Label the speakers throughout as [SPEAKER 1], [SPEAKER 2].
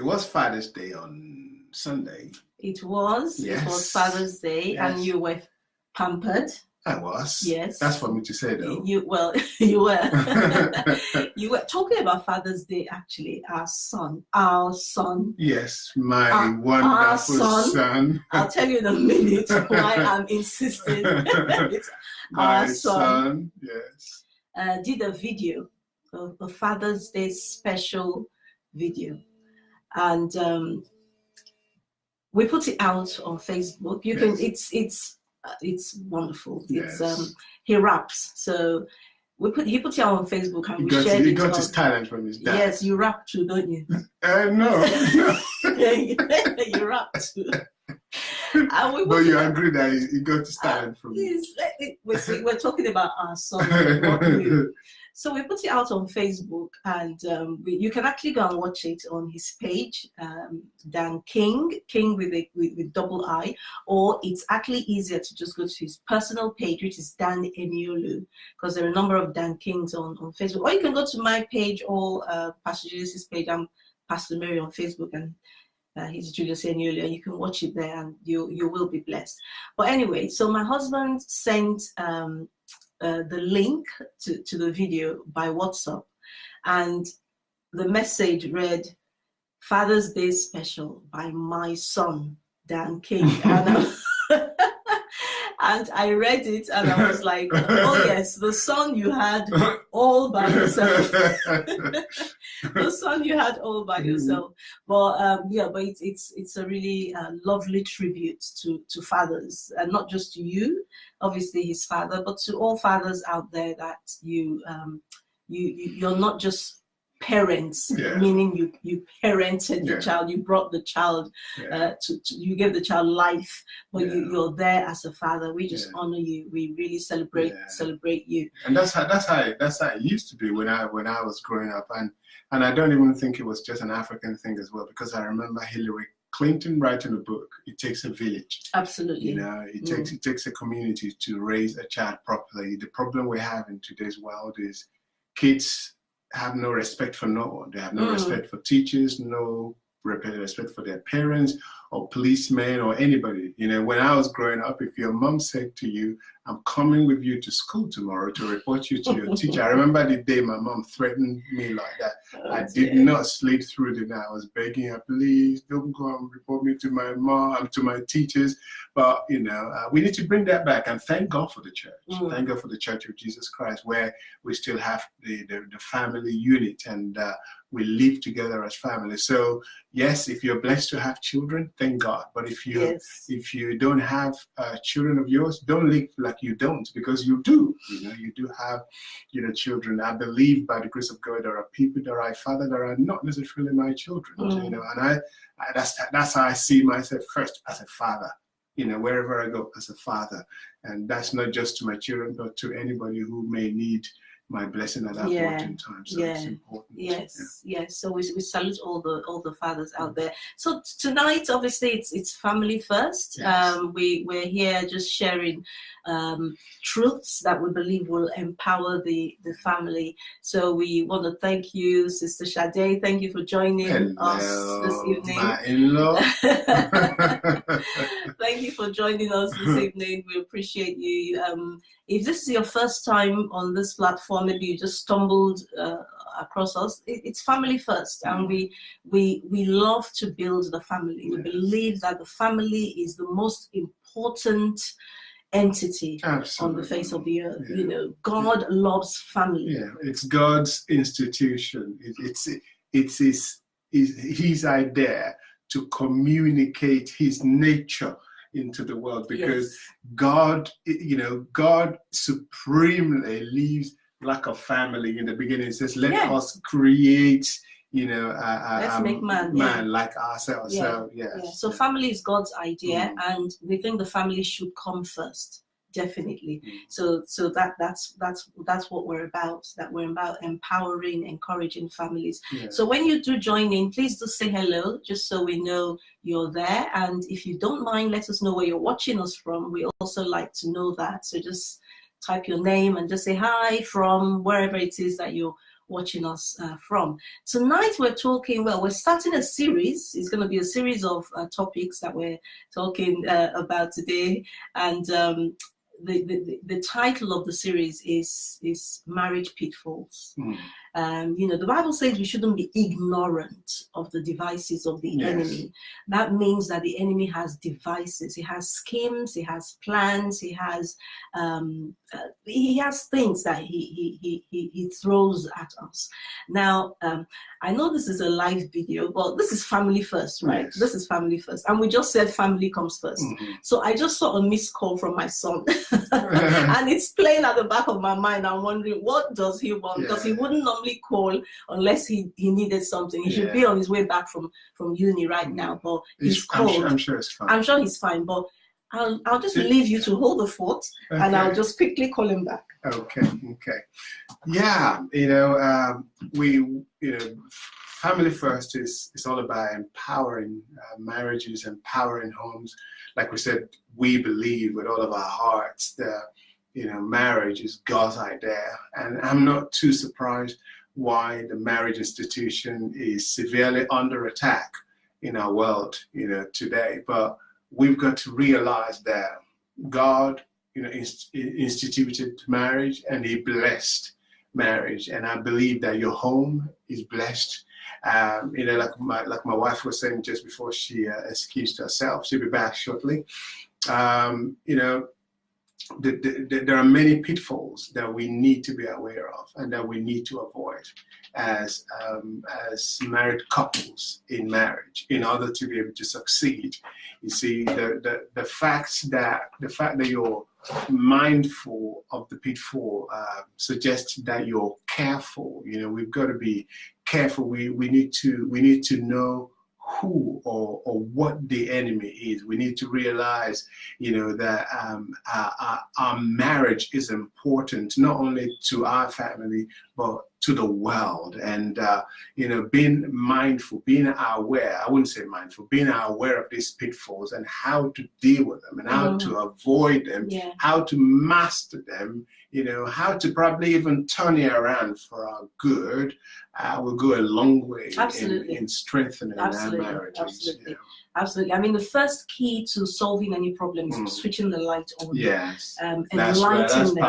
[SPEAKER 1] It was Father's Day on Sunday.
[SPEAKER 2] It was.
[SPEAKER 1] Yes.
[SPEAKER 2] It was Father's Day,
[SPEAKER 1] Yes.
[SPEAKER 2] and you were pampered.
[SPEAKER 1] I was.
[SPEAKER 2] Yes.
[SPEAKER 1] That's for me to say, though.
[SPEAKER 2] You were. You were talking about Father's Day. Actually, our son.
[SPEAKER 1] Yes, my wonderful son.
[SPEAKER 2] I'll tell you in a minute why I'm insisting. It's
[SPEAKER 1] my
[SPEAKER 2] our son.
[SPEAKER 1] Yes.
[SPEAKER 2] Did a video, a Father's Day special video, and we put it out on Facebook. You can. It's wonderful.
[SPEAKER 1] Yes.
[SPEAKER 2] It's he raps. So he put it out on Facebook, and we shared it.
[SPEAKER 1] He got his talent from his dad.
[SPEAKER 2] Yes, you rap too, don't you?
[SPEAKER 1] No.
[SPEAKER 2] You rap too.
[SPEAKER 1] But you agree that he got his talent from him.
[SPEAKER 2] We're talking about our son. So we put it out on Facebook, and you can actually go and watch it on his page, Dan King with double I, or it's actually easier to just go to his personal page, which is Dan Eniolu, because there are a number of Dan Kings on Facebook. Or you can go to my page or Pastor Julius's page. I'm Pastor Mary on Facebook, and he's Julius Eniolu, and you can watch it there, and you will be blessed. But anyway, so my husband sent the link to the video by WhatsApp, and the message read, "Father's Day special by my son, Dan King." And I read it, and I was like, oh yes, the son you had all by yourself. The son you had all by yourself. But but it's a really lovely tribute to fathers, and not just to you, obviously his father, but to all fathers out there, that you're not just parents, meaning you parented the child, you brought the child, you gave the child life, but you're there as a father. We just honor you. We really celebrate you.
[SPEAKER 1] And that's how it used to be when I was growing up, and I don't even think it was just an African thing as well, because I remember Hillary Clinton writing a book, "It Takes a Village."
[SPEAKER 2] Absolutely.
[SPEAKER 1] It takes a community to raise a child properly. The problem we have in today's world is kids have no respect for no one. They have no respect for teachers, no respect for their parents or policemen or anybody. When I was growing up, if your mom said to you, "I'm coming with you to school tomorrow to report you to your teacher." I remember the day my mom threatened me like that. I did not sleep through the night. I was begging her, "Please don't go and report me to my mom, to my teachers." But we need to bring that back, and thank God for the church. Thank God for the Church of Jesus Christ, where we still have the family unit, and we live together as family. So yes, if you're blessed to have children, thank God. But if you don't have children of yours, don't live like you don't, because you do. You do have children. I believe by the grace of God there are people that I father that are not necessarily my children. And that's how I see myself first, as a father. Wherever I go, as a father, and that's not just to my children, but to anybody who may need my blessing at that point in time. So it's important.
[SPEAKER 2] Yes. So we salute all the fathers out there. So tonight, obviously, it's family first.
[SPEAKER 1] Yes.
[SPEAKER 2] We're here just sharing truths that we believe will empower the family. So we want to thank you, Sister Sade. Thank you for joining us this evening.
[SPEAKER 1] My in-law.
[SPEAKER 2] Thank you for joining us this evening. We appreciate you. If this is your first time on this platform, maybe you just stumbled across us, it's family first, and we love to build the family. We believe that the family is the most important entity on the face of the earth. God loves family.
[SPEAKER 1] It's God's institution. It's his idea to communicate his nature into the world, because God supremely leaves like a family. In the beginning it says, let us create,
[SPEAKER 2] let's make man
[SPEAKER 1] like ourselves.
[SPEAKER 2] So family is God's idea, and we think the family should come first. Definitely. So that's what we're about. That we're about empowering, encouraging families. So when you do join in, please do say hello, just so we know you're there. And if you don't mind, let us know where you're watching us from. We also like to know that. So just type your name and just say hi from wherever it is that you're watching us from. Tonight we're talking, well, we're starting a series. It's going to be a series of topics that we're talking about today. And the title of the series is Marriage Pitfalls. The Bible says we shouldn't be ignorant of the devices of the enemy. That means that the enemy has devices. He has schemes. He has plans. He has things that he throws at us. Now, I know this is a live video, but this is family first, right?
[SPEAKER 1] Yes.
[SPEAKER 2] This is family first, and we just said family comes first. So I just saw a missed call from my son, and it's playing at the back of my mind. I'm wondering, what does he want? Because he wouldn't normally call unless he needed something. He should be on his way back from uni right now, but he's called.
[SPEAKER 1] I'm sure it's fine.
[SPEAKER 2] I'm sure he's fine, but I'll just leave you to hold the fort, and I'll just quickly call him back.
[SPEAKER 1] Okay. Yeah, family first is all about empowering marriages, empowering homes. Like we said, we believe with all of our hearts that marriage is God's idea, and I'm not too surprised why the marriage institution is severely under attack in our world, today. But we've got to realize that God, instituted marriage, and He blessed marriage, and I believe that your home is blessed. Like my wife was saying just before she excused herself, she'll be back shortly. There are many pitfalls that we need to be aware of and that we need to avoid as married couples in marriage in order to be able to succeed. You see, the fact that you're mindful of the pitfall suggests that you're careful. We've got to be careful. We need to know who or what the enemy is. We need to realize, that our marriage is important not only to our family but to the world. And being mindful, being aware. I wouldn't say mindful, being aware of these pitfalls and how to deal with them and how to avoid them, how to master them. How to probably even turn it around for our good will go a long way in strengthening our marriages.
[SPEAKER 2] Absolutely. I mean, the first key to solving any problem is switching the light on.
[SPEAKER 1] Yes.
[SPEAKER 2] Enlightenment.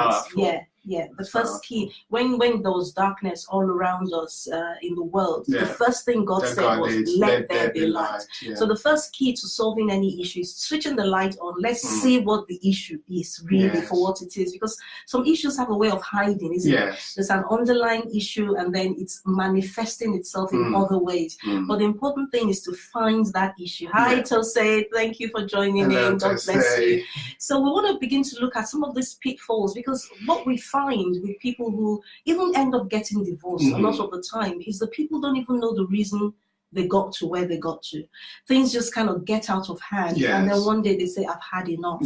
[SPEAKER 2] The first key, when there was darkness all around us in the world, the first thing God said was, let there be light. So the first key to solving any issue is switching the light on. Let's see what the issue is really for what it is, because some issues have a way of hiding, isn't it? There's an underlying issue and then it's manifesting itself in other ways. But the important thing is to find that issue. Hi, Tosei, thank you for joining in. God bless you. So we want to begin to look at some of these pitfalls, because what we find with people who even end up getting divorced a lot of the time is that people don't even know the reason they got to where they got to. Things just kind of get out of hand, and then one day they say, I've had enough.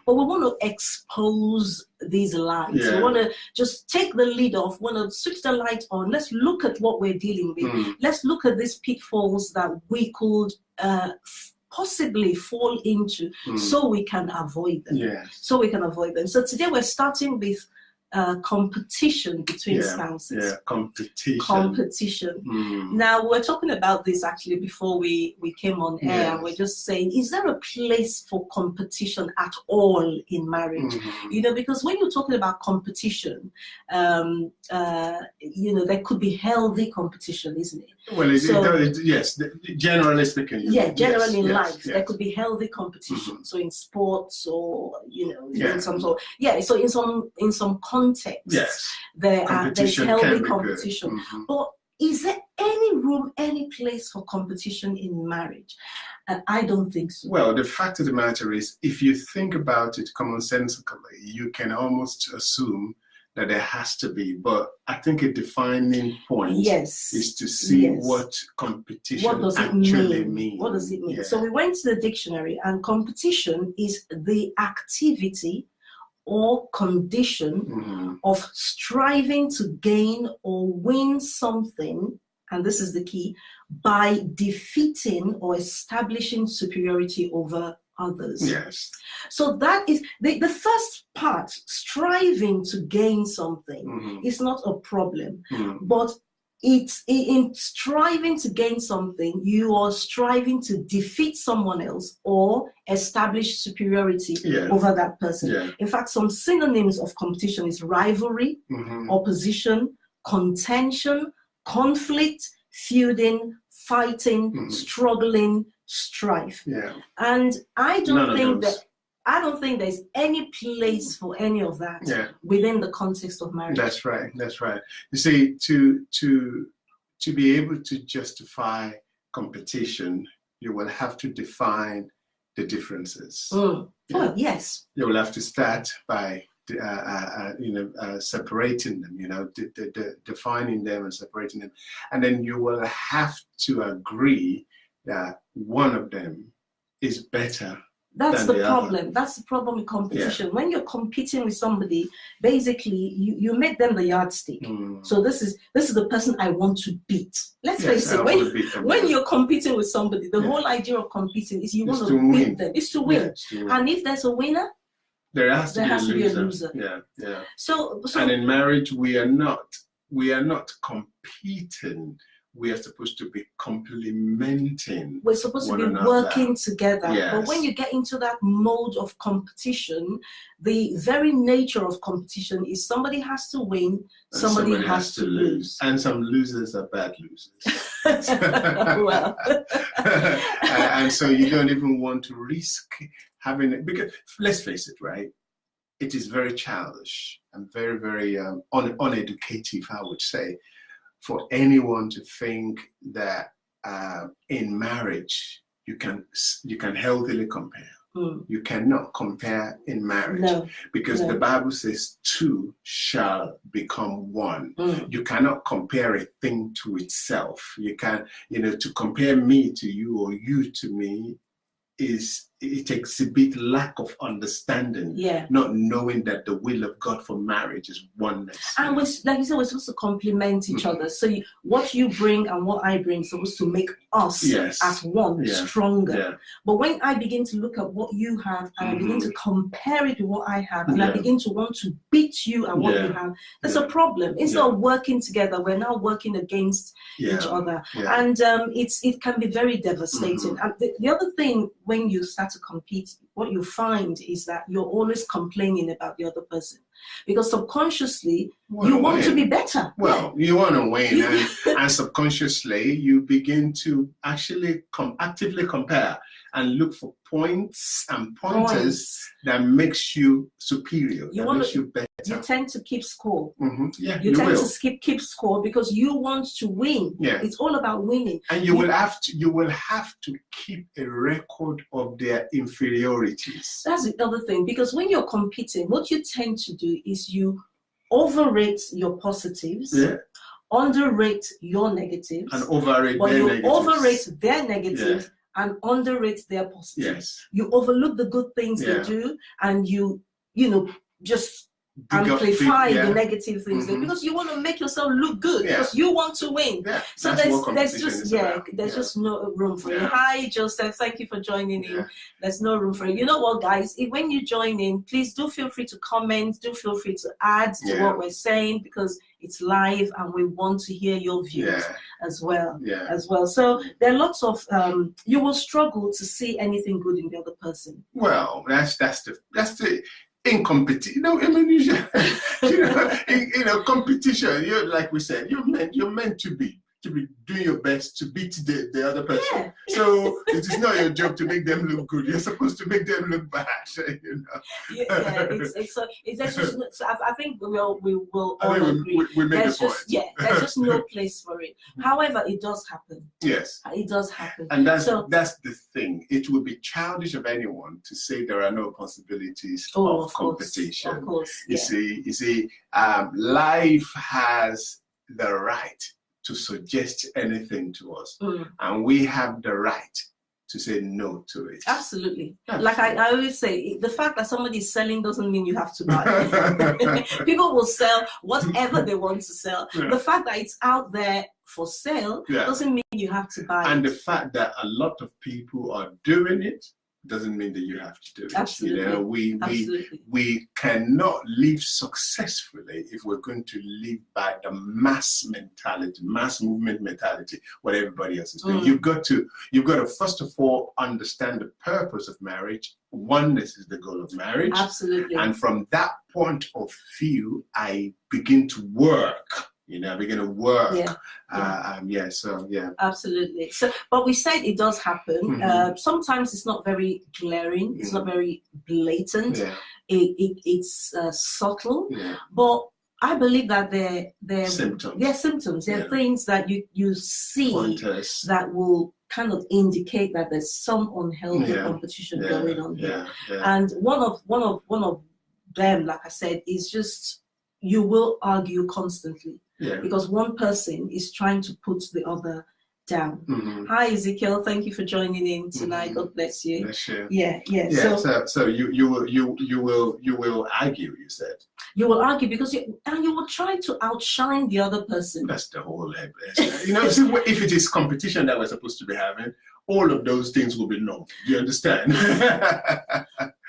[SPEAKER 2] But we want to expose these lies. We want to just take the lid off, want to switch the light on. Let's look at what we're dealing with. Let's look at these pitfalls that we could possibly fall into so we can avoid them. So today we're starting with competition between spouses. Competition. Now, we're talking about this actually before we came on air. We're just saying, is there a place for competition at all in marriage? Because when you're talking about competition, there could be healthy competition, isn't it?
[SPEAKER 1] Well, yes, generally speaking.
[SPEAKER 2] Generally in life, there could be healthy competition. So in sports or, in some sort. So in some context, there's healthy competition. But is there any room, any place for competition in marriage? And I don't think so.
[SPEAKER 1] Well, the fact of the matter is, if you think about it commonsensically, you can almost assume that there has to be, but I think a defining point is to see what competition actually means.
[SPEAKER 2] What does it mean? So we went to the dictionary, and competition is the activity or condition of striving to gain or win something, and this is the key, by defeating or establishing superiority over others.
[SPEAKER 1] Yes.
[SPEAKER 2] So that is the first part. Striving to gain something is not a problem, but it's in striving to gain something, you are striving to defeat someone else or establish superiority over that person.
[SPEAKER 1] Yeah.
[SPEAKER 2] In fact, some synonyms of competition is rivalry, opposition, contention, conflict, feuding, fighting, struggling, strife.
[SPEAKER 1] Yeah.
[SPEAKER 2] And I don't think there's any place for any of that within the context of marriage.
[SPEAKER 1] That's right. That's right. You see, to be able to justify competition, you will have to define the differences.
[SPEAKER 2] Oh, yes.
[SPEAKER 1] You will have to start by separating them, defining them and separating them. And then you will have to agree that one of them is better.
[SPEAKER 2] That's the problem. That's the problem with competition. When you're competing with somebody, basically you make them the yardstick. So this is the person I want to beat. Let's face it. When you're competing with somebody, the whole idea of competing is you want to beat them. It's to win. And if there's a winner,
[SPEAKER 1] there has to be a loser. Yeah. So and in marriage, we are not competing. We are supposed to be complementing.
[SPEAKER 2] We're supposed to be working together. Yes. But when you get into that mode of competition, the very nature of competition is somebody has to win, somebody has to lose.
[SPEAKER 1] And some losers are bad losers.
[SPEAKER 2] Well.
[SPEAKER 1] And so you don't even want to risk having it. Because let's face it, right? It is very childish and very, very uneducative, I would say, for anyone to think that in marriage you can healthily compare. You cannot compare in marriage because the Bible says two shall become one. You cannot compare a thing to itself. You can, to compare me to you or you to me it exhibits lack of understanding, not knowing that the will of God for marriage is oneness.
[SPEAKER 2] And like you said, we're supposed to complement each other. So what you bring and what I bring is supposed to make us as one stronger. But when I begin to look at what you have and I begin to compare it with what I have and I begin to want to beat you at what you have, there's a problem. Instead of working together, we're now working against each other. And it can be very devastating. And the other thing, when you start to compete, what you find is that you're always complaining about the other person because subconsciously you want to be better.
[SPEAKER 1] Well, you want to win, and subconsciously you begin to actually actively compare and look for points and pointers that makes you superior, makes you better.
[SPEAKER 2] You tend to keep score.
[SPEAKER 1] You
[SPEAKER 2] tend to keep score because you want to win. It's all about winning.
[SPEAKER 1] And you will have to keep a record of their inferiorities.
[SPEAKER 2] That's the other thing, because when you're competing, what you tend to do is you overrate your positives, underrate your negatives,
[SPEAKER 1] and overrate
[SPEAKER 2] their negatives. And underrate their positives. You overlook the good things they do, and you just amplify the negative things because you want to make yourself look good because you want to win. So there's just no room for you. Hi Joseph, thank you for joining in. There's no room for you. You know what, guys, when you join in, please do feel free to comment, do feel free to add to what we're saying, because it's live and we want to hear your views as well. So there are lots of you will struggle to see anything good in the other person.
[SPEAKER 1] Well, that's the competition. Competition. Like we said, you're meant to be doing your best to beat the other person. So it is not your job to make them look good. You're supposed to make them look bad.
[SPEAKER 2] I think we will all agree.
[SPEAKER 1] We make the point.
[SPEAKER 2] There's just no place for it. However, it does happen.
[SPEAKER 1] Yes,
[SPEAKER 2] it does happen.
[SPEAKER 1] And that's the thing. It would be childish of anyone to say there are no possibilities of competition.
[SPEAKER 2] Of course.
[SPEAKER 1] You see, life has the right to suggest anything to us, and we have the right to say no to it.
[SPEAKER 2] Absolutely. Like I always say, the fact that somebody is selling doesn't mean you have to buy. People will sell whatever they want to sell. The fact that it's out there for sale doesn't mean you have to buy
[SPEAKER 1] and
[SPEAKER 2] it.
[SPEAKER 1] The fact that a lot of people are doing it doesn't mean that you have to do it.
[SPEAKER 2] Absolutely.
[SPEAKER 1] You know, we cannot live successfully if we're going to live by the mass mentality, mass movement mentality, what everybody else is doing. You've got to first of all understand the purpose of marriage. Oneness is the goal of marriage.
[SPEAKER 2] Absolutely.
[SPEAKER 1] And from that point of view, I begin to work. You know, we're going to work.
[SPEAKER 2] Absolutely. So, but we said it does happen. Sometimes it's not very glaring. It's not very blatant. It's subtle. But I believe that they're symptoms. They're symptoms. They're things that you see that will kind of indicate that there's some unhealthy competition going on here. And one of them, like I said, is just you will argue constantly. Because one person is trying to put the other down. Hi Ezekiel, thank you for joining in tonight. God bless you.
[SPEAKER 1] Bless you.
[SPEAKER 2] So
[SPEAKER 1] you will argue. You said
[SPEAKER 2] you will argue because you will try to outshine the other person.
[SPEAKER 1] That's the whole you know. See, if it is competition that we're supposed to be having, all of those things will be known. Do you understand?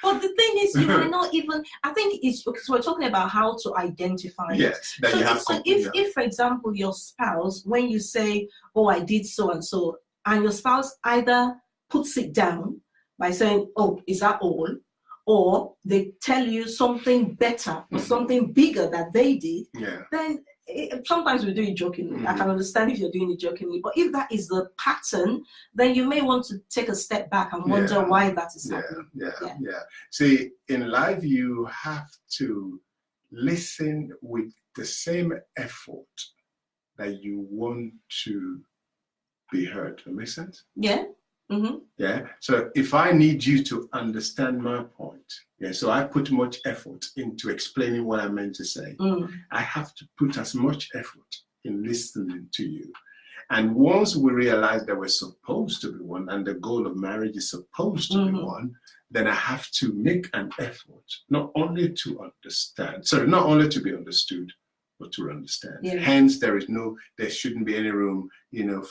[SPEAKER 2] But the thing is, you know, not even. I think it's because we're talking about how to identify.
[SPEAKER 1] Yes,
[SPEAKER 2] that so you have. So if, for example, your spouse, when you say, "Oh, I did so and so," and your spouse either puts it down by saying, "Oh, is that all?" or they tell you something better or something bigger that they did, then sometimes we do it jokingly. I can understand if you're doing it jokingly, but if that is the pattern, then you may want to take a step back and wonder why that is happening.
[SPEAKER 1] See, in life, you have to listen with the same effort that you want to be heard. Does that make sense? So if I need you to understand my point, so I put much effort into explaining what I meant to say. I have to put as much effort in listening to you. And once we realize that we're supposed to be one and the goal of marriage is supposed to be one, then I have to make an effort not only to understand, not only to be understood, but to understand. Hence, there shouldn't be any room,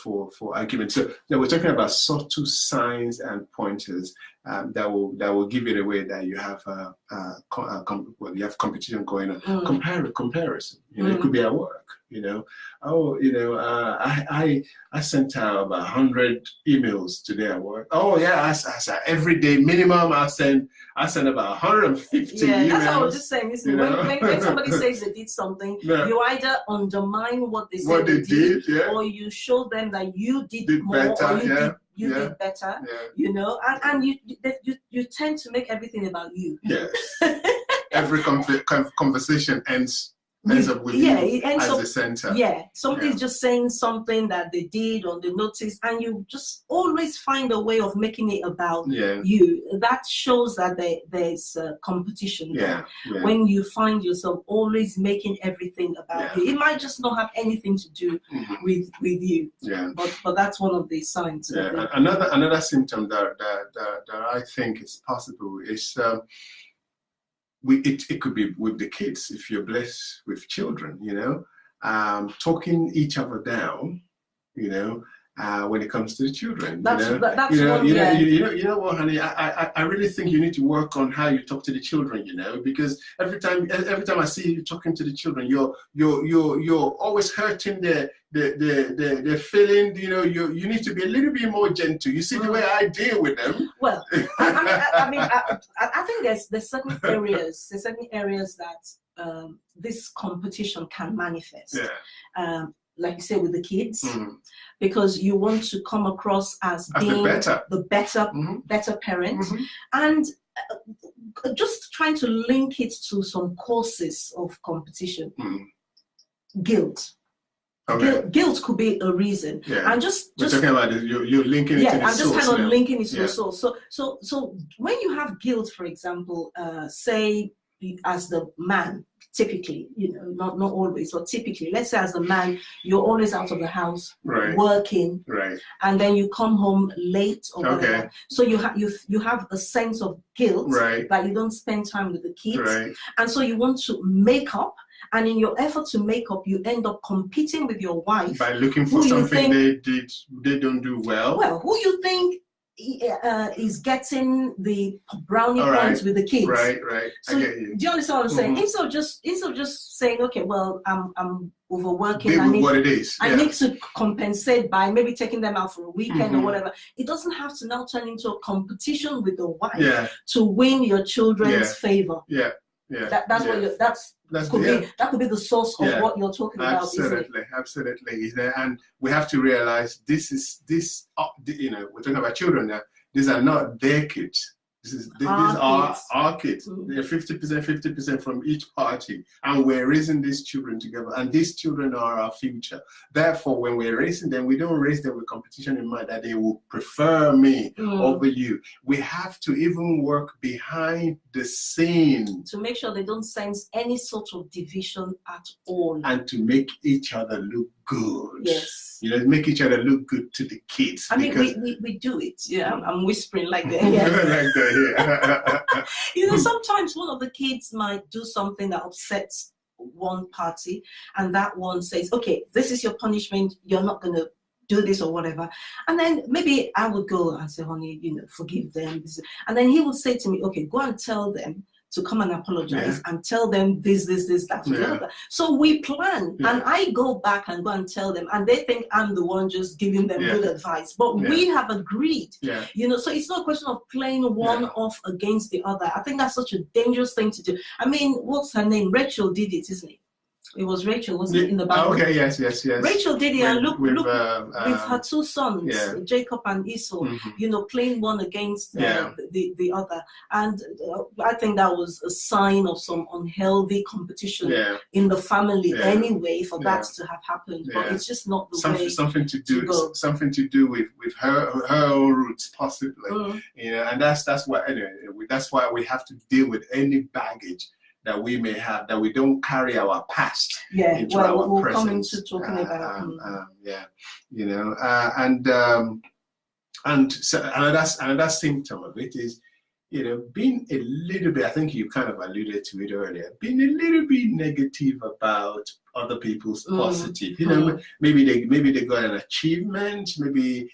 [SPEAKER 1] for argument. So now we're talking about subtle signs and pointers that will give it away that you have you have competition going on. Comparison. It could be at work. I sent out about 100 emails today at work. I every day minimum I send about 150 emails.
[SPEAKER 2] That's what I was just saying. Listen, when somebody says they did something, you either undermine what they said they did, or you show them that you did more better, or you did better, and you tend to make everything about you.
[SPEAKER 1] Every conversation ends up with you as the center.
[SPEAKER 2] Somebody's just saying something that they did or they noticed, and you just always find a way of making it about you. That shows that there's competition. When you find yourself always making everything about you, it might just not have anything to do with you. But that's one of the signs.
[SPEAKER 1] Another symptom that I think is possible is. It could be with the kids if you're blessed with children, talking each other down, when it comes to the children. That's you know what, honey, I really think you need to work on how you talk to the children, because every time I see you talking to the children, you're always hurting their feeling. You need to be a little bit more gentle. You see the way I deal with them.
[SPEAKER 2] Well, I think there's certain areas that this competition can manifest. Like you say with the kids, because you want to come across as being the better parent, and just trying to link it to some causes of competition. Guilt. Guilt could be a reason. And we're talking about it, you're linking it to the source. I'm just kind of linking it to the source. So when you have guilt, for example, say as the man, typically, not always, but typically, let's say as a man, you're always out of the house, working, and then you come home late or whatever. So you have a sense of guilt that you don't spend time with the kids, and so you want to make up. And in your effort to make up, you end up competing with your wife
[SPEAKER 1] by looking for something they don't do well.
[SPEAKER 2] Well, who you think is getting the brownie
[SPEAKER 1] All right.
[SPEAKER 2] points with the kids.
[SPEAKER 1] Right.
[SPEAKER 2] So
[SPEAKER 1] I get you.
[SPEAKER 2] do you understand what I'm saying?
[SPEAKER 1] Mhm.
[SPEAKER 2] Instead of just saying, okay, well, I'm overworking.
[SPEAKER 1] Deal with what it is.
[SPEAKER 2] I need to compensate by maybe taking them out for a weekend or
[SPEAKER 1] Mhm.
[SPEAKER 2] whatever. It doesn't have to now turn into a competition with the wife to win your children's favor.
[SPEAKER 1] Yeah.
[SPEAKER 2] That's what that could be the source of what you're talking about, isn't it?
[SPEAKER 1] Absolutely. And we have to realize you know, we're talking about children now. These are not their kids. These are our kids. They're 50% from each party, and we're raising these children together. And these children are our future. Therefore, when we're raising them, we don't raise them with competition in mind that they will prefer me over you. We have to even work behind the scene
[SPEAKER 2] to make sure they don't sense any sort of division at all,
[SPEAKER 1] and to make each other look good.
[SPEAKER 2] Yes.
[SPEAKER 1] You know, make each other look good to the kids.
[SPEAKER 2] I mean, we do it. Yeah, I'm whispering like that.
[SPEAKER 1] Yeah. Like that, yeah.
[SPEAKER 2] You know, sometimes one of the kids might do something that upsets one party, and that one says, okay, this is your punishment. You're not going to do this or whatever. And then maybe I would go and say, honey, you know, forgive them. And then he would say to me, okay, go and tell them to come and apologize and tell them this, that. So we plan, and I go back and go and tell them, and they think I'm the one just giving them good advice. But we have agreed, you know, so it's not a question of playing one off against the other. I think that's such a dangerous thing to do. I mean, what's her name? Rachel did it, isn't it? It was Rachel, wasn't it, in the Bible?
[SPEAKER 1] Okay, yes.
[SPEAKER 2] Rachel did it, and look with her two sons, Jacob and Esau, you know, playing one against the other. And I think that was a sign of some unhealthy competition in the family anyway, for that to have happened. But it's just not the way
[SPEAKER 1] something to do with her own roots, possibly. You know, and that's why we have to deal with any baggage that we may have, that we don't carry our past into our
[SPEAKER 2] we'll
[SPEAKER 1] present.
[SPEAKER 2] come into talking about
[SPEAKER 1] you know, and so another symptom of it is, you know, being a little bit, I think you kind of alluded to it earlier, being a little bit negative about other people's positive. You know, maybe they got an achievement, maybe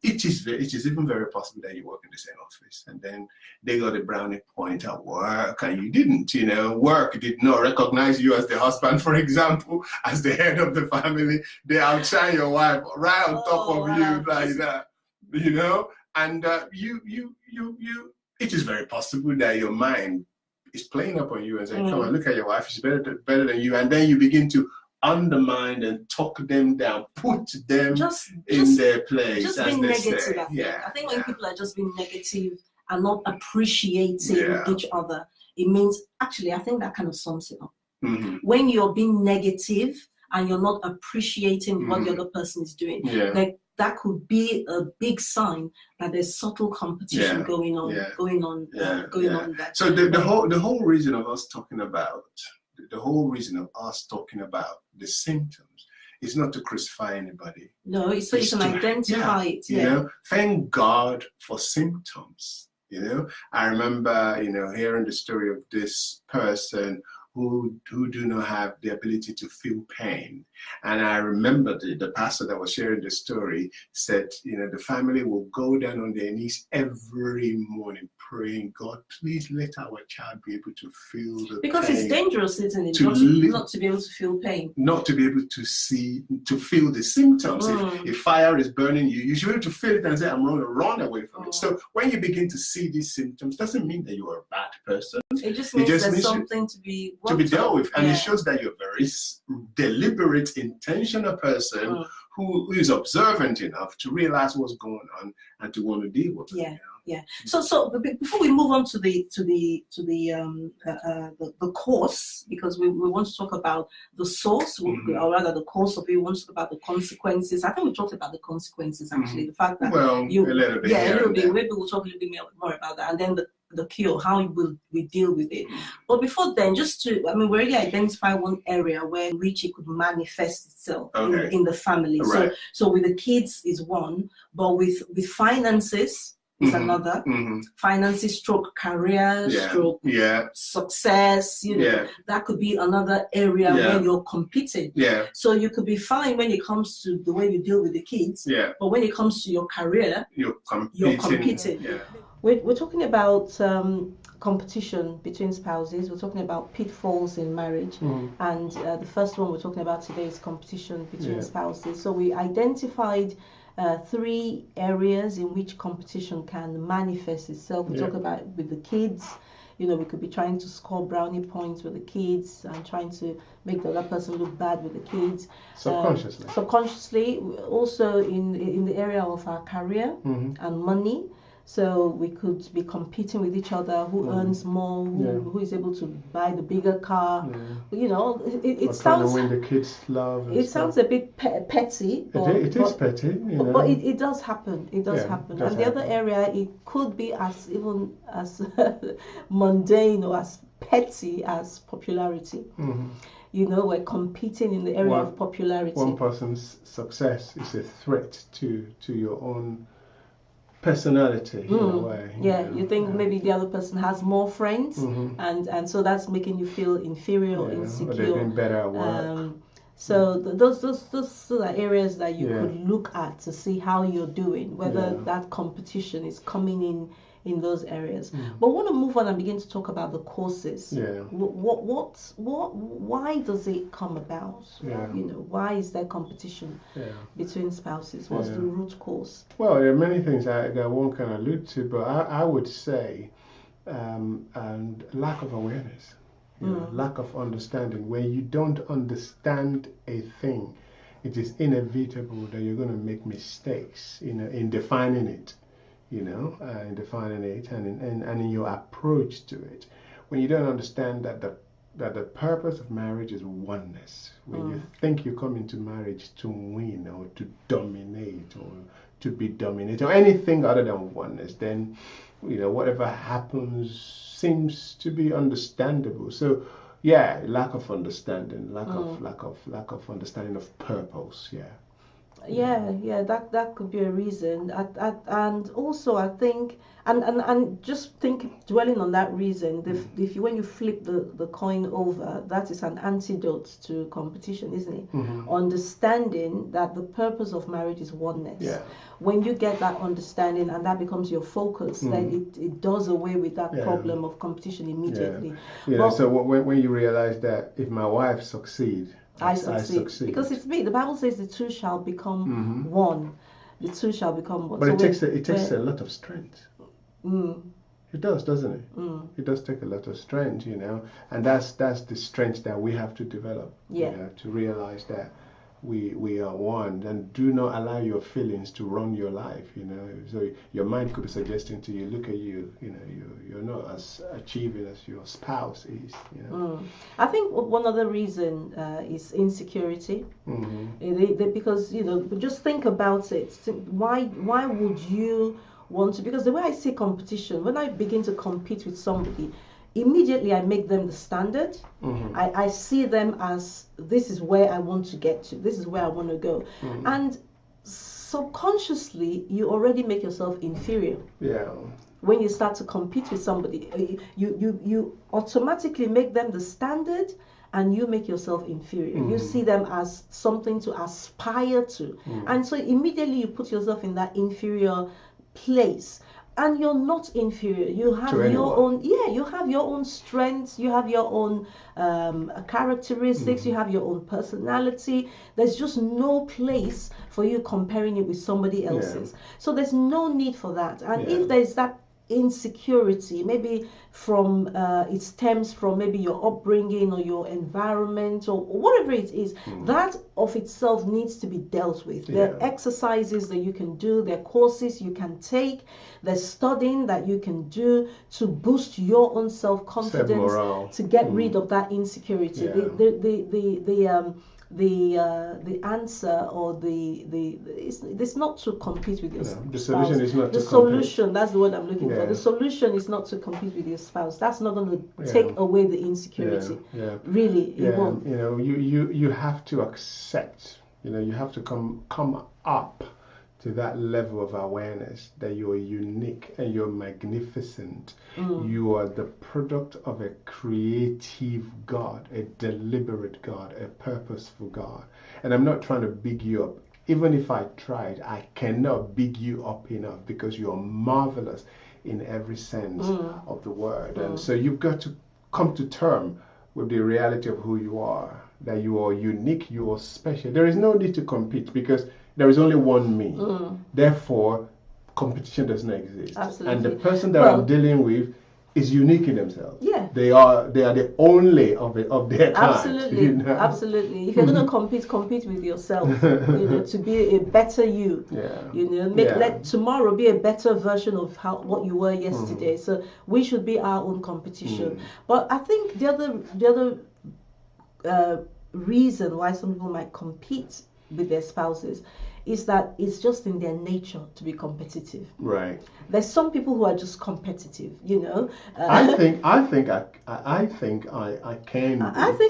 [SPEAKER 1] it is even very possible that you work in the same office and then they got a brownie point at work and you didn't. You know, work did not recognize you as the husband, for example, as the head of the family. They outshine your wife right on top of you like that. You know, and you it is very possible that your mind is playing up on you and saying, come on, look at your wife, she's better than you. And then you begin to undermine and talk them down, put them in their place.
[SPEAKER 2] Just being negative, I think when people are just being negative and not appreciating each other, it means, actually, I think that kind of sums it up. When you're being negative and you're not appreciating what the other person is doing, like, that could be a big sign that there's subtle competition going on there.
[SPEAKER 1] So the whole reason of us talking about the symptoms is not to crucify anybody.
[SPEAKER 2] No, it's so you can identify it.
[SPEAKER 1] You know, thank God for symptoms. You know, I remember, you know, hearing the story of this person who do not have the ability to feel pain. And I remember the pastor that was sharing the story said, you know, the family will go down on their knees every morning praying, God, please let our child be able to feel the
[SPEAKER 2] because
[SPEAKER 1] pain.
[SPEAKER 2] It's dangerous, isn't it? Not to be able to feel pain.
[SPEAKER 1] Not to be able to feel the symptoms. If fire is burning you, you should be able to feel it and say, I'm going to run away from it. So when you begin to see these symptoms, doesn't mean that you are a bad person.
[SPEAKER 2] It just means there's something to be
[SPEAKER 1] dealt with. And it shows that you're a very deliberate, intentional person who is observant enough to realize what's going on and to want to deal with it.
[SPEAKER 2] So before we move on to the cause, because we want to talk about the source, or rather the cause of it. We want to talk about the consequences. I think we talked about the consequences actually. The fact that
[SPEAKER 1] a little bit.
[SPEAKER 2] A little bit. Maybe we'll talk a little bit more about that, and then the cure, how we deal with it. But before then, we already identified one area where which it could manifest itself in the family. So with the kids is one, but with finances, is another. Finances, stroke career, stroke success. That could be another area where you're competing. So you could be fine when it comes to the way you deal with the kids. But when it comes to your career, you're competing. We're talking about competition between spouses. We're talking about pitfalls in marriage, and the first one we're talking about today is competition between spouses. So we identified 3 areas in which competition can manifest itself. We talk about with the kids. We could be trying to score brownie points with the kids and trying to make the other person look bad with the kids. Subconsciously, also in the area of our career and money. So we could be competing with each other, who earns more, who is able to buy the bigger car. It sounds
[SPEAKER 1] trying to win the kids' love.
[SPEAKER 2] It sounds a bit petty. But
[SPEAKER 1] it is petty,
[SPEAKER 2] but it does happen. It does happen. And the other area, it could be as even as mundane or as petty as popularity. We're competing in the area of popularity.
[SPEAKER 1] One person's success is a threat to your own personality in a way.
[SPEAKER 2] You think maybe the other person has more friends, and so that's making you feel inferior or insecure.
[SPEAKER 1] Or they're doing better at work.
[SPEAKER 2] So those are areas that you could look at to see how you're doing, whether that competition is coming in those areas. But I want to move on and begin to talk about the causes. Why does it come about? Why is there competition between spouses? What's the root cause?
[SPEAKER 1] Well, there are many things that one can allude to, but I would say and lack of awareness, lack of understanding. When you don't understand a thing, it is inevitable that you're going to make mistakes in defining it. In defining it and in your approach to it. When you don't understand that the purpose of marriage is oneness, when you think you come into marriage to win or to dominate or to be dominated or anything other than oneness, then whatever happens seems to be understandable. So lack of understanding, lack of understanding of purpose.
[SPEAKER 2] That could be a reason, and also I think, and just dwelling on that reason, when you flip the coin over, that is an antidote to competition, isn't it? Understanding that the purpose of marriage is oneness. When you get that understanding and that becomes your focus, then it does away with that problem of competition immediately.
[SPEAKER 1] So when you realize that if my wife succeeds, I succeed.
[SPEAKER 2] Because it's me. The Bible says the two shall become one. The two shall become one.
[SPEAKER 1] But it takes a lot of strength. It does, doesn't it? It does take a lot of strength, and that's the strength that we have to develop. To realize that we are one, and do not allow your feelings to run your life. So your mind could be suggesting to you, look at you, you're not as achieving as your spouse is.
[SPEAKER 2] I think one other reason is insecurity. Because just think about it. Why would you want to? Because the way I see competition, when I begin to compete with somebody, immediately I make them the standard. I see them as, this is where I want to get to, this is where I want to go. And subconsciously, you already make yourself inferior. When you start to compete with somebody, you automatically make them the standard, and you make yourself inferior. You see them as something to aspire to. And so immediately you put yourself in that inferior place. And you're not inferior. You have your own. You have your own strengths. You have your own characteristics. You have your own personality. There's just no place for you comparing it with somebody else's. So there's no need for that. And if there's that insecurity, maybe from it stems from maybe your upbringing or your environment or whatever it is, that of itself needs to be dealt with. There are exercises that you can do, there are courses you can take, there's studying that you can do to boost your own self-confidence, to get rid of that insecurity. The answer, or it's not to compete with your spouse.
[SPEAKER 1] The solution is not
[SPEAKER 2] the solution. That's the word I'm looking for. The solution is not to compete with your spouse. That's not going to take away the insecurity. Really, it won't.
[SPEAKER 1] You have to accept. You have to come up to that level of awareness that you're unique and you're magnificent. You are the product of a creative God, a deliberate God, a purposeful God. And I'm not trying to big you up. Even if I tried, I cannot big you up enough, because you're marvelous in every sense of the word. And so you've got to come to terms with the reality of who you are, that you are unique, you are special. There is no need to compete, because there is only one me. Therefore, competition does not exist.
[SPEAKER 2] Absolutely.
[SPEAKER 1] And the person that I'm dealing with is unique in themselves.
[SPEAKER 2] Yeah.
[SPEAKER 1] They are the only of their kind.
[SPEAKER 2] Absolutely.
[SPEAKER 1] You know?
[SPEAKER 2] Absolutely. If you're going to compete with yourself, you know, to be a better you.
[SPEAKER 1] Yeah.
[SPEAKER 2] You know, let tomorrow be a better version of what you were yesterday. So we should be our own competition. But I think the other reason why some people might compete with their spouses is that it's just in their nature to be competitive.
[SPEAKER 1] Right.
[SPEAKER 2] There's some people who are just competitive, you know.
[SPEAKER 1] I think I can be.
[SPEAKER 2] I think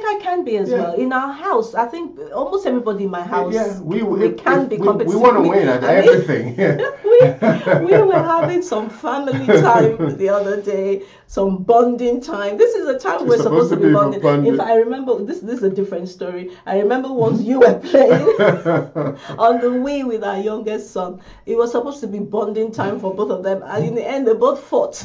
[SPEAKER 2] I can be as well. In our house, I think almost everybody in my house, we can be competitive.
[SPEAKER 1] We want to win at everything.
[SPEAKER 2] we were having some family time the other day, some bonding time. This is a time we're supposed to be bonding. If I remember, this is a different story. I remember once you were playing on the Wii with our youngest son. It was supposed to be bonding time for both of them, and in the end, they both fought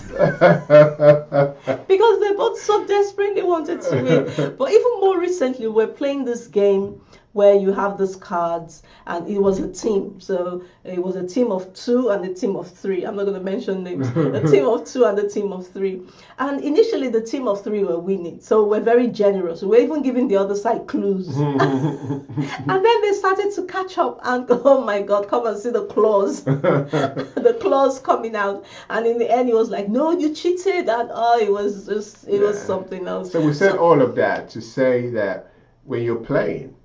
[SPEAKER 2] because they both so desperately wanted to win. But even more recently, we're playing this game where you have these cards, and it was a team. So it was a team of 2 and a team of 3. I'm not going to mention names. A team of 2 and a team of 3. And initially, the team of 3 were winning. So we're very generous. We're even giving the other side clues. And then they started to catch up and go, oh my God, come and see the claws. The claws coming out. And in the end, it was like, no, you cheated. And it was something else.
[SPEAKER 1] So we said all of that to say that when you're playing,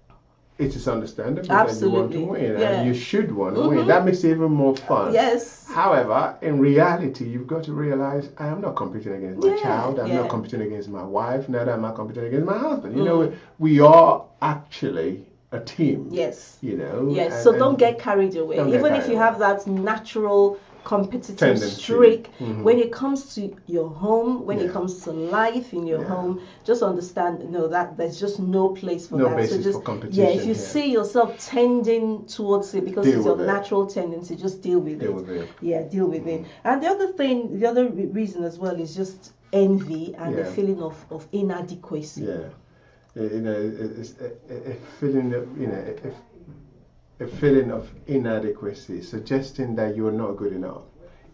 [SPEAKER 1] it is understandable that you want to win, and you should want to win. That makes it even more fun.
[SPEAKER 2] Yes.
[SPEAKER 1] However, in reality, you've got to realize I am not competing against my child. I'm not competing against my wife. Neither am I competing against my husband. You know, we are actually a team.
[SPEAKER 2] Yes.
[SPEAKER 1] You know.
[SPEAKER 2] Yes. So don't get carried away. Even if you have that natural competitive streak, when it comes to your home, when it comes to life in your home, just understand that there's just no place for that.
[SPEAKER 1] Basis
[SPEAKER 2] so just
[SPEAKER 1] for competition.
[SPEAKER 2] If you see yourself tending towards it because it's your natural tendency, just deal with it. Yeah, deal with it. And the other reason as well is just envy and the feeling of inadequacy.
[SPEAKER 1] Yeah. It's a feeling of, a feeling of inadequacy, suggesting that you're not good enough,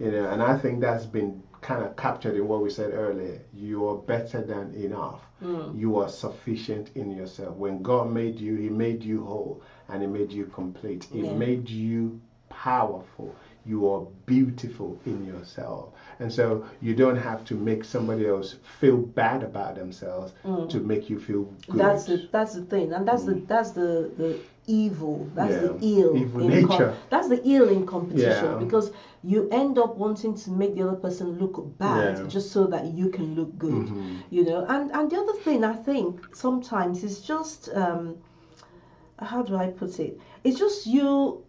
[SPEAKER 1] and I think that's been kind of captured in what we said earlier. You are better than enough. You are sufficient in yourself. When God made you, He made you whole, and He made you complete. He made you powerful. You are beautiful in yourself, and so you don't have to make somebody else feel bad about themselves to make you feel good.
[SPEAKER 2] That's the thing, and that's the evil. That's the
[SPEAKER 1] evil nature.
[SPEAKER 2] That's the ill in competition, because you end up wanting to make the other person look bad just so that you can look good. And the other thing I think sometimes is just how do I put it? It's just you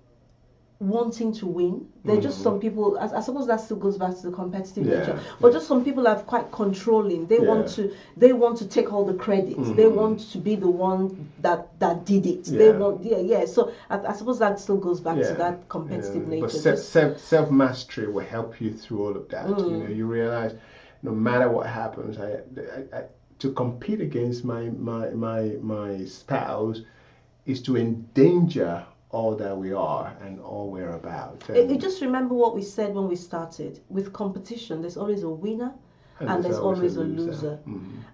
[SPEAKER 2] wanting to win. There are just some people, I suppose that still goes back to the competitive nature, but just some people are quite controlling. They want to take all the credits. They want to be the one that did it. They want so I suppose that still goes back to that competitive nature.
[SPEAKER 1] But self-mastery will help you through all of that. You realize no matter what happens, I to compete against my spouse is to endanger all that we are and all we're about.
[SPEAKER 2] You just remember what we said when we started. With competition, there's always a winner and there's always a loser.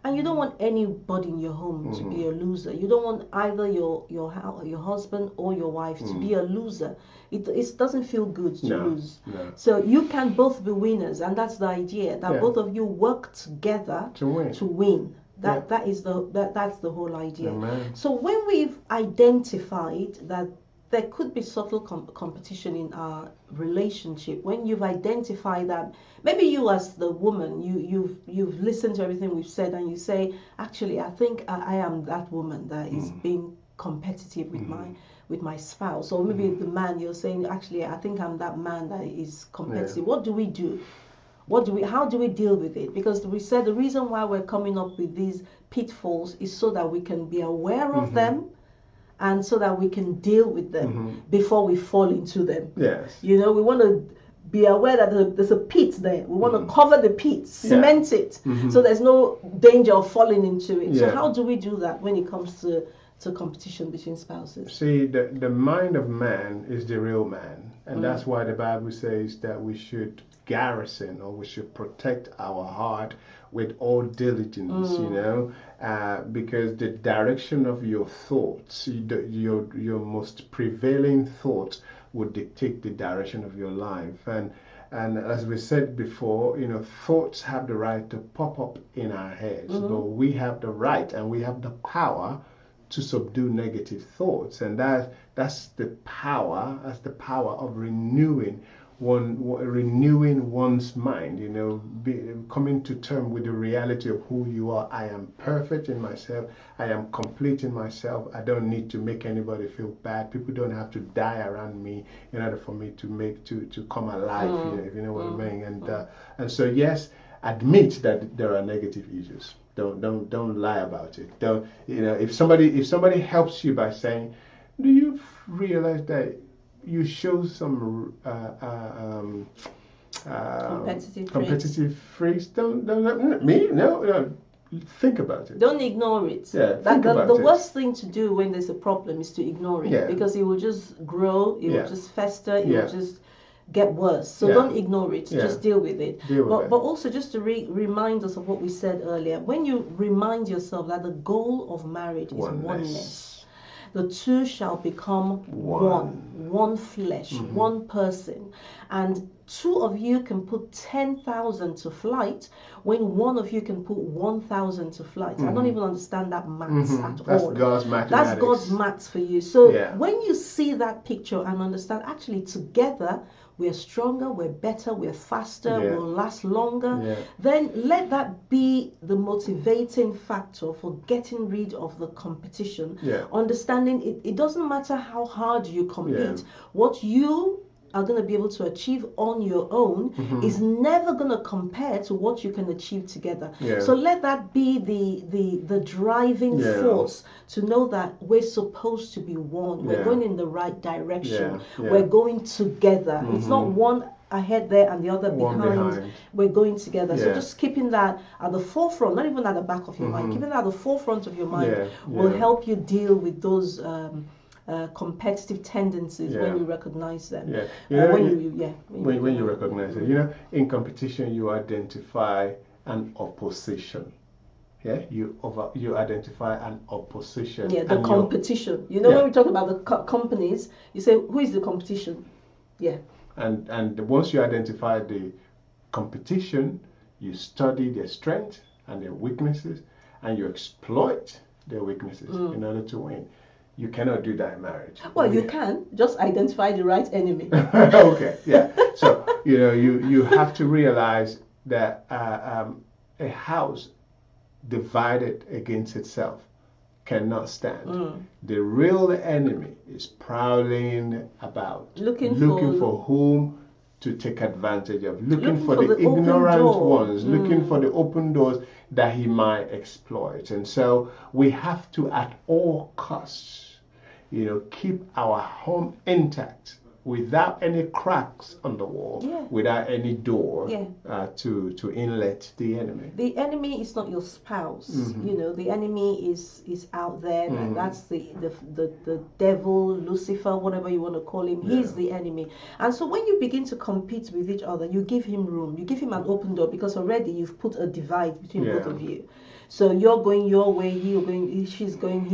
[SPEAKER 2] And you don't want anybody in your home to be a loser. You don't want either your husband or your wife to be a loser. It doesn't feel good to lose. No. So you can both be winners, and that's the idea, that both of you work together to win. That's the whole idea.
[SPEAKER 1] Amen.
[SPEAKER 2] So when we've identified that there could be subtle competition in our relationship, when you've identified that, maybe you as the woman, you've listened to everything we've said, and you say, actually, I think I am that woman that is being competitive with my spouse, or maybe the man, you're saying, actually, I think I'm that man that is competitive. What do we do? How do we deal with it? Because we said the reason why we're coming up with these pitfalls is so that we can be aware of them, and so that we can deal with them before we fall into them.
[SPEAKER 1] Yes.
[SPEAKER 2] You know, we want to be aware that there's a pit there. We want to cover the pit, cement it, so there's no danger of falling into it. So how do we do that when it comes to competition between spouses?
[SPEAKER 1] See, the mind of man is the real man, and that's why the Bible says that we should garrison, or we should protect our heart with all diligence, you know, because the direction of your thoughts, your most prevailing thoughts, would dictate the direction of your life. And as we said before, you know, thoughts have the right to pop up in our heads, but we have the right and we have the power to subdue negative thoughts, and that's the power. That's the power of renewing one's mind. You know, coming to terms with the reality of who you are. I am perfect in myself. I am complete in myself. I don't need to make anybody feel bad. People don't have to die around me in order for me to come alive. You know, if you know what I mean. And so yes, admit that there are negative issues. Don't lie about it. Don't, you know, if somebody helps you by saying, do you realize that you show some competitive freaks? Don't me? No. Think about it.
[SPEAKER 2] Don't ignore it.
[SPEAKER 1] Yeah,
[SPEAKER 2] the worst thing to do when there's a problem is to ignore it, because it will just grow, it will just fester, it will just get worse. So don't ignore it. Just deal with it. But also just to remind us of what we said earlier. When you remind yourself that the goal of marriage is oneness, the two shall become one flesh, one person, and two of you can put 10,000 to flight when one of you can put 1,000 to flight. I don't even understand that maths at all.
[SPEAKER 1] That's God's mathematics.
[SPEAKER 2] That's God's maths for you. So when you see that picture and understand, actually together we're stronger, we're better, we're faster, we'll last longer, then let that be the motivating factor for getting rid of the competition. Understanding it doesn't matter how hard you compete, what you are going to be able to achieve on your own is never going to compare to what you can achieve together. So let that be the driving force to know that we're supposed to be one. We're going in the right direction. We're going together. It's not one ahead there and the other behind. We're going together. So just keeping that at the forefront, not even at the back of your mind, keeping that at the forefront of your mind will help you deal with those competitive tendencies when you recognize them.
[SPEAKER 1] When you recognize it, you know, in competition you identify an opposition. You identify an opposition.
[SPEAKER 2] The competition. You know, when we talk about the companies, you say, who is the competition?
[SPEAKER 1] And once you identify the competition, you study their strengths and their weaknesses, and you exploit their weaknesses in order to win. You cannot do that in marriage.
[SPEAKER 2] Well, you can just identify the right enemy.
[SPEAKER 1] Okay, So you know, you have to realize that a house divided against itself cannot stand. The real enemy is prowling about, looking for whom to take advantage of, looking for the ignorant ones, looking for the open doors that he might exploit. And so we have to, at all costs, you know, keep our home intact without any cracks on the wall, without any door to inlet the enemy.
[SPEAKER 2] The enemy is not your spouse. You know, the enemy is out there, and that's the devil, Lucifer, whatever you want to call him. He's the enemy. And so when you begin to compete with each other, you give him room, you give him an open door, because already you've put a divide between both of you. So you're going your way, she's going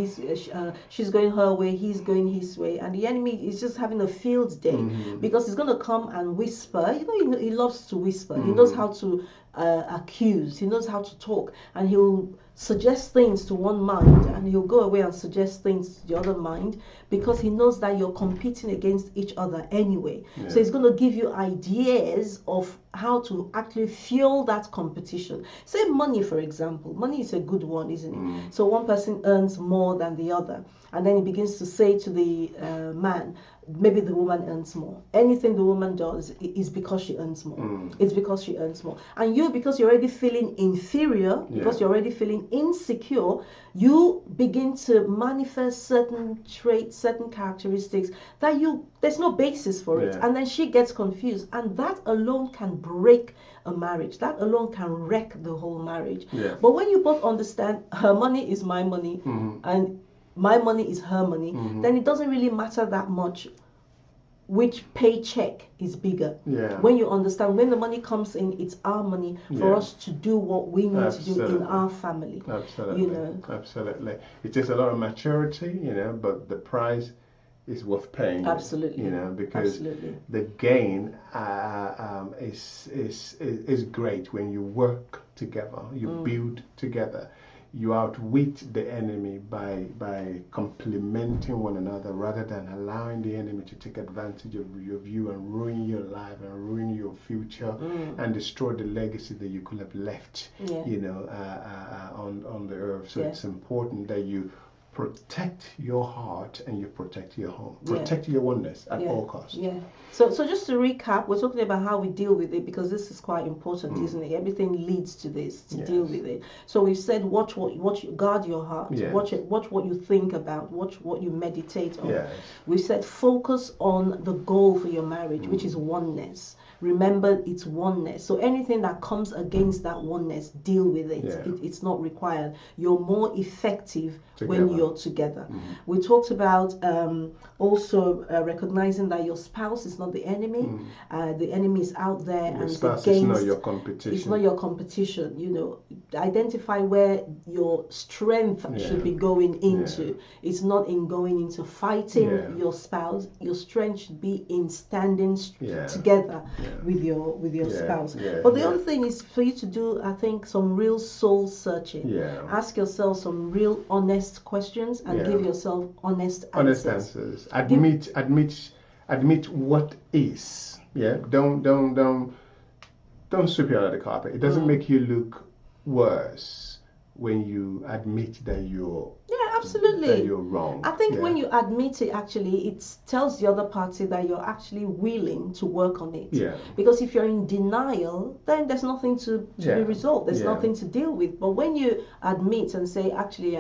[SPEAKER 2] she's going her way, he's going his way, and the enemy is just having a field day because he's going to come and whisper. You know, he loves to whisper. He knows how to accuse. He knows how to talk, and he'll suggest things to one mind, and he'll go away and suggest things to the other mind, because he knows that you're competing against each other anyway.
[SPEAKER 1] Yeah.
[SPEAKER 2] So he's going to give you ideas of how to actually fuel that competition. Say money, for example. Money is a good one, isn't it? So one person earns more than the other, and then he begins to say to the man, maybe the woman earns more. Anything the woman does is because she earns more. It's because she earns more. And you, because you're already feeling inferior, because you're already feeling insecure, you begin to manifest certain traits, certain characteristics that there's no basis for it. And then she gets confused. And that alone can break a marriage. That alone can wreck the whole marriage. But when you both understand her money is my money, and my money is her money, then it doesn't really matter that much which paycheck is bigger. When you understand, when the money comes in, it's our money for us to do what we need to do in our family.
[SPEAKER 1] Absolutely.
[SPEAKER 2] You know?
[SPEAKER 1] Absolutely. It takes a lot of maturity, you know, but the price is worth paying.
[SPEAKER 2] Absolutely.
[SPEAKER 1] You know, because the gain is great when you work together, you build together. You outwit the enemy by complementing one another, rather than allowing the enemy to take advantage of you and ruin your life and ruin your future and destroy the legacy that you could have left, you know, on the earth. So it's important that you protect your heart and you protect your home. Protect your oneness at all costs. So just to recap, we're talking about how we deal with it, because this is quite important, isn't it? Everything leads to this, to deal with it. So we've said watch you guard your heart, watch what you think about, watch what you meditate on. We said focus on the goal for your marriage, which is oneness. Remember, it's oneness. So anything that comes against that oneness, deal with it. It's not required. You're more effective when you're together. We talked about also recognizing that your spouse is not the enemy. The enemy is out there, your
[SPEAKER 2] and
[SPEAKER 1] spouse is not your competition.
[SPEAKER 2] It's not your competition. You know, identify where your strength should be going into. It's not in going into fighting your spouse. Your strength should be in standing together with your spouse. But the other thing is for you to do, I think, some real soul searching. Ask yourself some real honest questions and give yourself honest answers. Admit what is. Don't sweep it under the carpet. It doesn't make you look worse when you admit that you're absolutely that you're wrong. I think when you admit it, actually it tells the other party that you're actually willing to work on it. Because if you're in denial, then there's nothing to be resolved. There's nothing to deal with. But when you admit and say, actually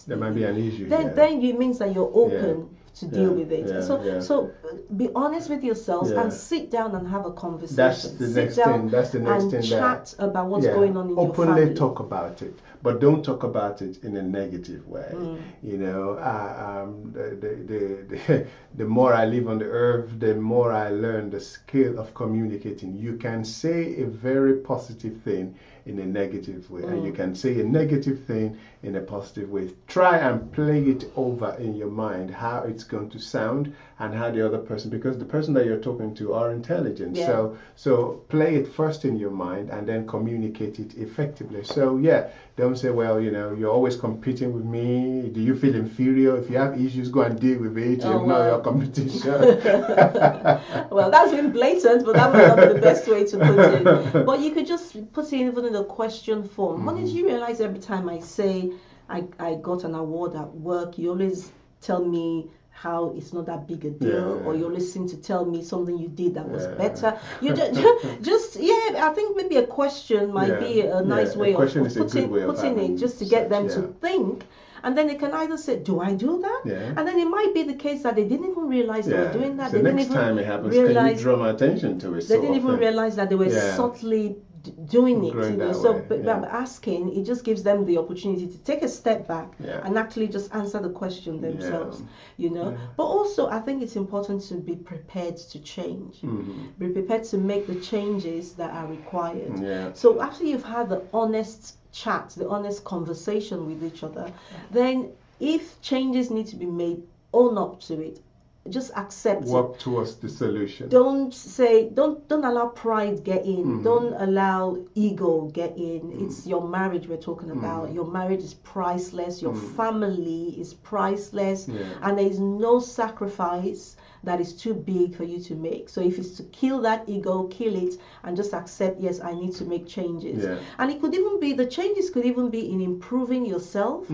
[SPEAKER 1] there might be an issue,
[SPEAKER 2] then it means that you're open to deal with it. So be honest with yourselves and sit down and have a conversation.
[SPEAKER 1] That's the next thing. That's the next thing.
[SPEAKER 2] Chat about what's going on in your family.
[SPEAKER 1] Openly talk about it, but don't talk about it in a negative way. You know, the more I live on the earth, the more I learn the skill of communicating. You can say a very positive thing in a negative way, and you can say a negative thing in a positive way. Try and play it over in your mind, how it's going to sound and how the other person, because the person that you're talking to are intelligent. So play it first in your mind and then communicate it effectively. So don't say, well, you know, you're always competing with me. Do you feel inferior? If you have issues, go and deal with it. You're not your competition.
[SPEAKER 2] Well, that's been blatant, but that would not be the best way to put it. But you could just put it even in a question form. What did you realize every time I say I got an award at work, you always tell me how it's not that big a deal, or you always seem to tell me something you did that was better. You just I think maybe a question might be a nice way of putting it, just to get them to think. And then they can either say, do I do that? And then it might be the case that they didn't even realize they were doing that.
[SPEAKER 1] So next time it happens, can you draw my attention to it?
[SPEAKER 2] They didn't even realize that they were subtly doing it. You know? So by asking, it just gives them the opportunity to take a step back and actually just answer the question themselves. You know. But also, I think it's important to be prepared to change. Be prepared to make the changes that are required. So after you've had the honest chat, the honest conversation with each other, then if changes need to be made, own up to it. just accept it.
[SPEAKER 1] Work towards the solution.
[SPEAKER 2] Don't allow pride get in. Don't allow ego get in. It's your marriage we're talking about. Your marriage is priceless. Your family is priceless. And there is no sacrifice that is too big for you to make. So if it's to kill that ego, kill it and just accept, yes, I need to make changes. And it could even be, the changes could even be in improving yourself.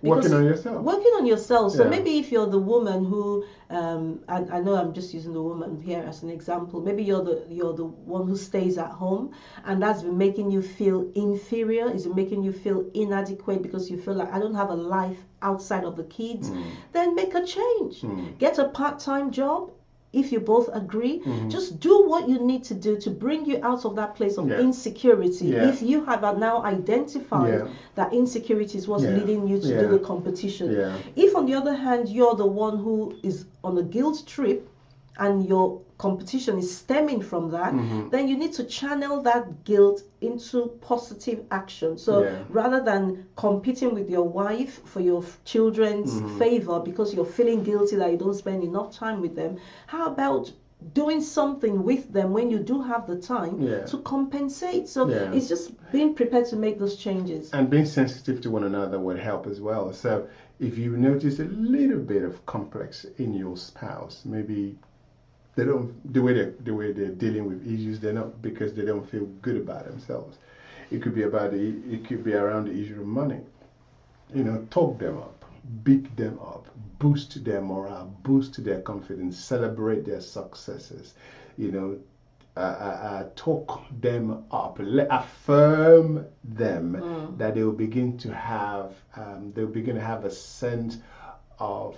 [SPEAKER 1] Working on yourself.
[SPEAKER 2] Working on yourself. So maybe if you're the woman who, I know I'm just using the woman here as an example. Maybe you're the one who stays at home, and that's been making you feel inferior. Is it making you feel inadequate because you feel like I don't have a life outside of the kids? Then make a change. Get a part-time job. If you both agree, just do what you need to do to bring you out of that place of insecurity. If you have now identified that insecurity is what's leading you to do the competition. If on the other hand, you're the one who is on a guilt trip and your competition is stemming from that, then you need to channel that guilt into positive action. So rather than competing with your wife for your children's favor because you're feeling guilty that you don't spend enough time with them, how about doing something with them when you do have the time to compensate? So it's just being prepared to make those changes.
[SPEAKER 1] And being sensitive to one another would help as well. So if you notice a little bit of complex in your spouse, maybe they don't, the way they're dealing with issues, they're not because they don't feel good about themselves. It could be around the issue of money. Talk them up, beat them up, boost their morale, boost their confidence, celebrate their successes. Talk them up, affirm them that they will begin to have a sense of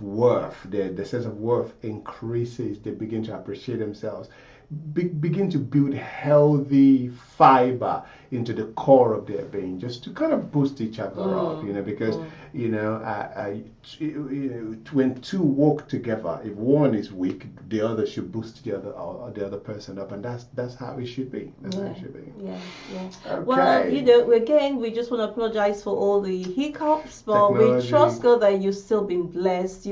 [SPEAKER 1] worth. The sense of worth increases. They begin to appreciate themselves. Begin to build healthy fiber into the core of their being, just to kind of boost each other up, because when two work together, if one is weak, the other should boost the other person up, and that's how it should be. That's how it should be.
[SPEAKER 2] Okay. Well, again, we just want to apologize for all the hiccups, but we trust God that you've still been blessed.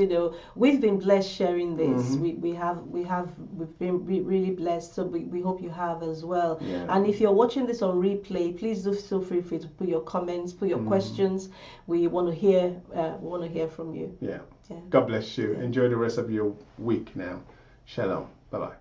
[SPEAKER 2] We've been blessed sharing this. We've been really blessed. So we hope you have as well. And if you're watching this on replay, please do feel free to put your comments, put your questions. We want to hear from you.
[SPEAKER 1] God bless you. Enjoy the rest of your week now. Shalom. Bye bye.